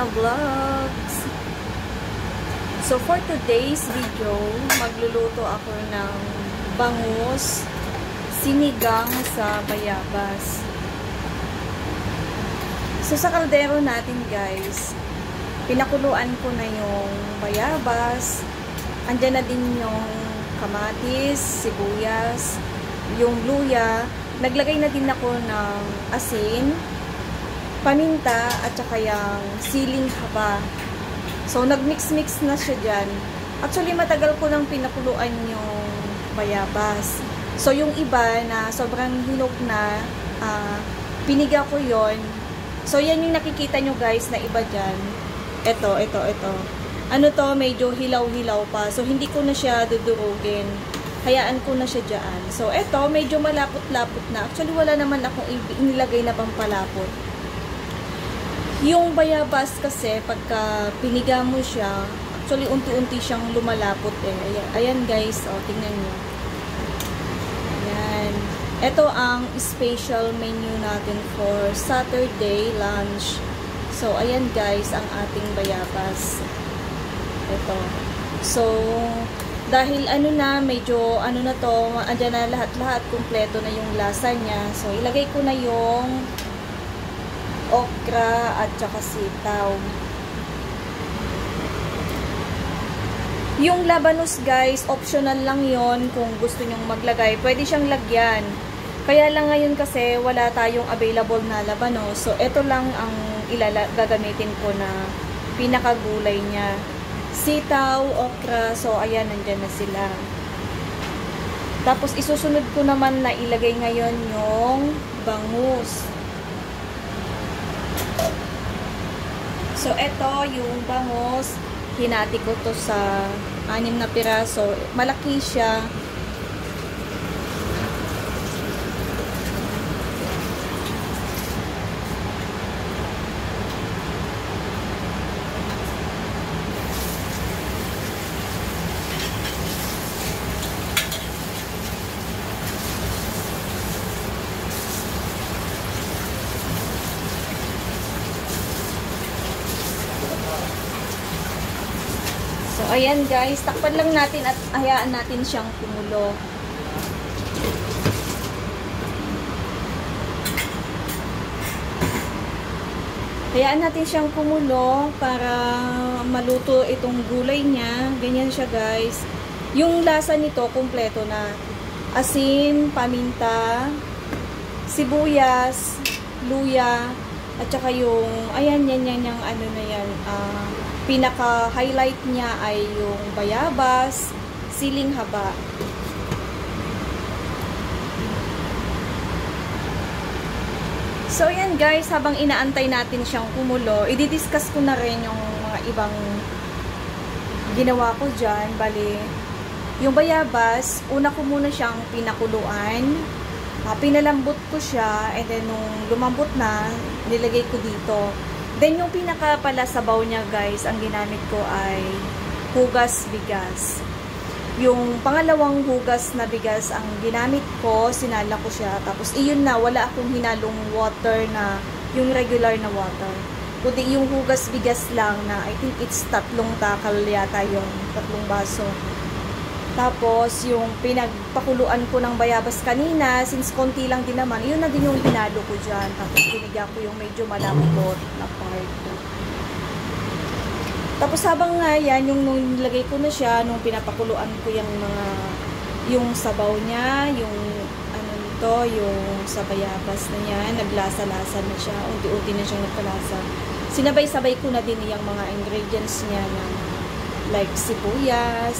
Vlogs! So for today's video, magluluto ako ng bangus sinigang sa bayabas. So sa kaldero natin guys, pinakuluan ko na yung bayabas, andyan na din yung kamatis, sibuyas, yung luya, naglagay na din ako ng asin, paminta, at saka yung siling haba. So, nag-mix-mix na siya dyan. Actually, matagal ko nang pinakuluan yung bayabas. So, yung iba na sobrang hinog na, piniga ko yon. So, yan yung nakikita nyo guys na iba dyan. Ito. Ano to, medyo hilaw-hilaw pa. So, hindi ko na siya dudurugin. Hayaan ko na siya dyan. So, ito, medyo malapot-lapot na. Actually, wala naman akong inilagay na pampalapot. Yung bayabas kasi, pagka piniga mo siya, actually, unti-unti siyang lumalapot eh. Ayan guys, o, tingnan nyo. Ayan. Ito ang special menu natin for Saturday lunch. So, ayan guys, ang ating bayabas. Ito. So, dahil ano na, medyo ano na to, andyan na lahat-lahat, kumpleto na yung lasa niya. So, ilagay ko na yung okra at saka sitaw. Yung labanos guys, optional lang yon kung gusto nyong maglagay. Pwede siyang lagyan. Kaya lang ngayon kasi wala tayong available na labanos. So, ito lang ang gagamitin ko na pinakagulay niya. Sitaw, okra, so ayan, nandyan na sila. Tapos isusunod ko naman na ilagay ngayon yung bangus. So, ito yung bangus. Hinati ko to sa 6 na piraso. Malaki siya. So, ayan guys, takpan lang natin at hayaan natin siyang kumulo. Hayaan natin siyang kumulo para maluto itong gulay niya. Ganyan siya guys. Yung lasa nito, kumpleto na. Asin, paminta, sibuyas, luya, at saka yung, ayan, yan, yung ano na yan, pinaka-highlight niya ay yung bayabas, siling haba. So, yan guys, habang inaantay natin siyang kumulo, i-discuss ko na rin yung mga ibang ginawa ko dyan. Bali, yung bayabas, una ko muna siyang pinakuluan. Pinalambot ko siya, and then nung lumambot na, nilagay ko dito. Then, yung pinaka-palasabaw niya, guys, ang ginamit ko ay hugas bigas. Yung pangalawang hugas na bigas ang ginamit ko, sinala ko siya. Tapos, iyon na, wala akong hinalong water na, yung regular na water. Kundi yung hugas bigas lang na, I think it's 3 takal yata yung 3 baso. Tapos, yung pinagpakuluan ko ng bayabas kanina, since konti lang din naman, yun na din yung hinalo ko dyan. Tapos, binigyan ko yung medyo malambot na part. Tapos, habang nga yan, yung nung nilagay ko na siya, nung pinapakuluan ko yung sabaw niya, yung ano nito, yung sa bayabas na niya, naglasa-lasa na siya, unti-unti na siyang nagkalasa. Sinabay-sabay ko na din yung mga ingredients niya na like sibuyas,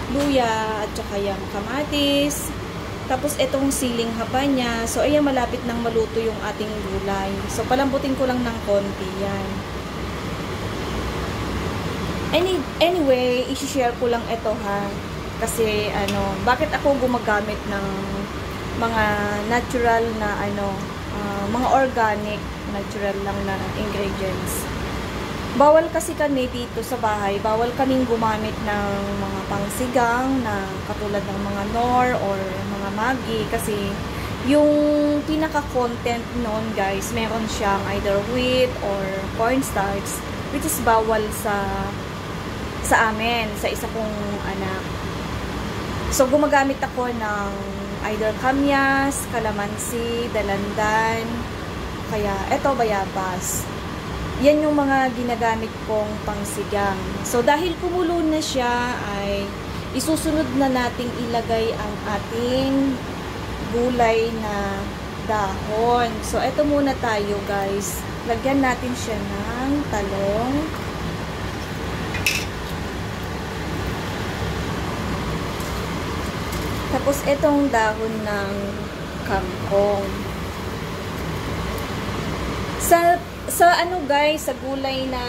luya, at saka yung kamatis. Tapos, itong siling haba niya. So, ayan, malapit nang maluto yung ating gulay. So, palambutin ko lang ng konti yan. Anyway, isi-share ko lang ito ha. Kasi, bakit ako gumagamit ng mga natural na, mga organic, natural lang na ingredients. Bawal kasi kami dito sa bahay, bawal kaming gumamit ng mga pangsigang na katulad ng mga Knorr or mga Maggi kasi yung pinaka-content noon guys, meron siyang either wheat or cornstarch. which is bawal sa amin, sa isa kong anak. So, gumagamit ako ng either kamyas, kalamansi, dalandan, kaya eto bayabas. Yan yung mga ginagamit kong pangsigang. So, dahil kumulo na siya, ay isusunod na nating ilagay ang ating gulay na dahon. So, eto muna tayo guys. Lagyan natin siya ng talong. Tapos, etong dahon ng kangkong. Sa ano guys, sa gulay na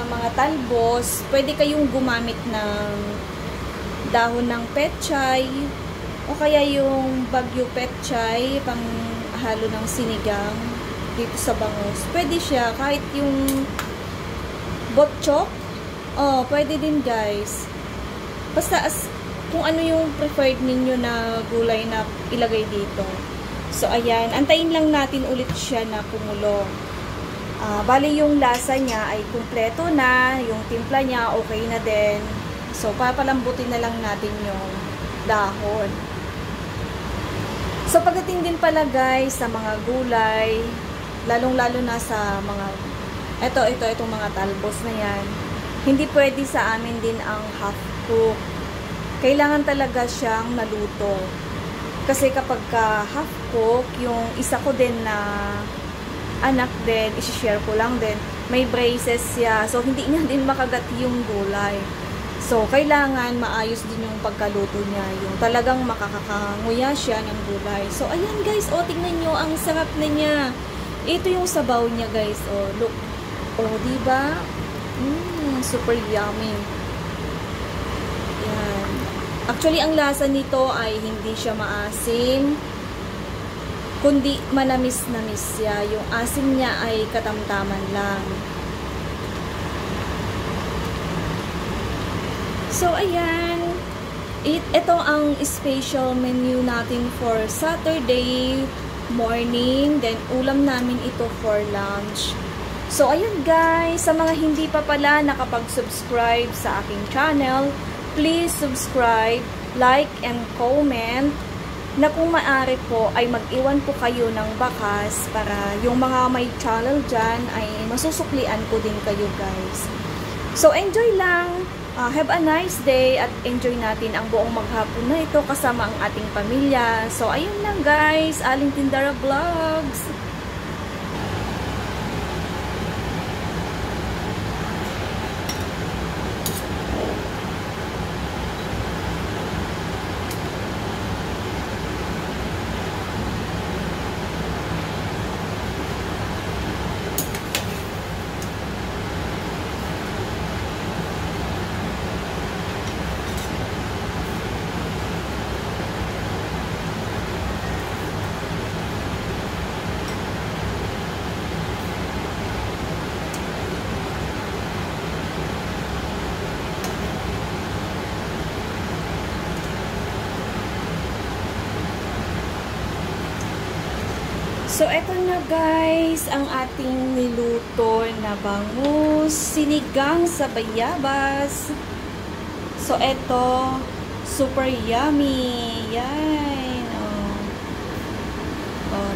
mga talbos, pwede kayong gumamit ng dahon ng petchay, o kaya yung bagyo petchay, pang halo ng sinigang, dito sa bangus. Pwede siya, kahit yung bokchok, pwede din guys. Basta kung ano yung preferred ninyo na gulay na ilagay dito. So, ayan. Antayin lang natin ulit siya na kumulo. Bali, yung lasa niya ay kumpleto na. Yung timpla niya, okay na din. So, papalambutin na lang natin yung dahon. So, pagdating din pala guys sa mga gulay, lalong-lalo na sa mga, itong mga talbos na yan, hindi pwede sa amin din ang half cook. Kailangan talaga siyang naluto. Kasi kapag half cook, yung isa ko din na anak din, isi-share ko lang din, may braces siya. So, hindi niya din makagat yung gulay. So, kailangan maayos din yung pagkaluto niya. Yung talagang makakakanguya siya ng gulay. So, ayan guys, tingnan nyo, ang sarap na niya. Ito yung sabaw niya guys, look. Diba? Super yummy. Yan. Actually, ang lasa nito ay hindi siya maasim, kundi manamis-namis siya. Yung asim niya ay katamtaman lang. So, ayan. Ito ang special menu natin for Saturday morning. Then, ulam namin ito for lunch. So, ayan guys. Sa mga hindi pa pala nakapag-subscribe sa aking channel, please subscribe, like, and comment, na kung maaari po ay mag-iwan po kayo ng bakas para yung mga may channel dyan ay masusuklian ko din kayo guys. So, enjoy lang. Have a nice day at enjoy natin ang buong maghapon na ito kasama ang ating pamilya. So, ayun lang guys. Aling Tindara Vlogs. So, eto na guys, ang ating niluto na bangus, sinigang sa bayabas. So, eto, super yummy. Yan.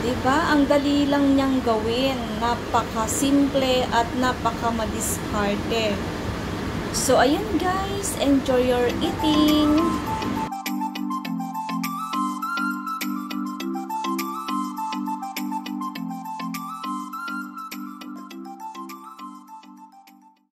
Diba? Ang dali lang niyang gawin. Napaka-simple at napaka-madiskarte. So, ayan guys, enjoy your eating.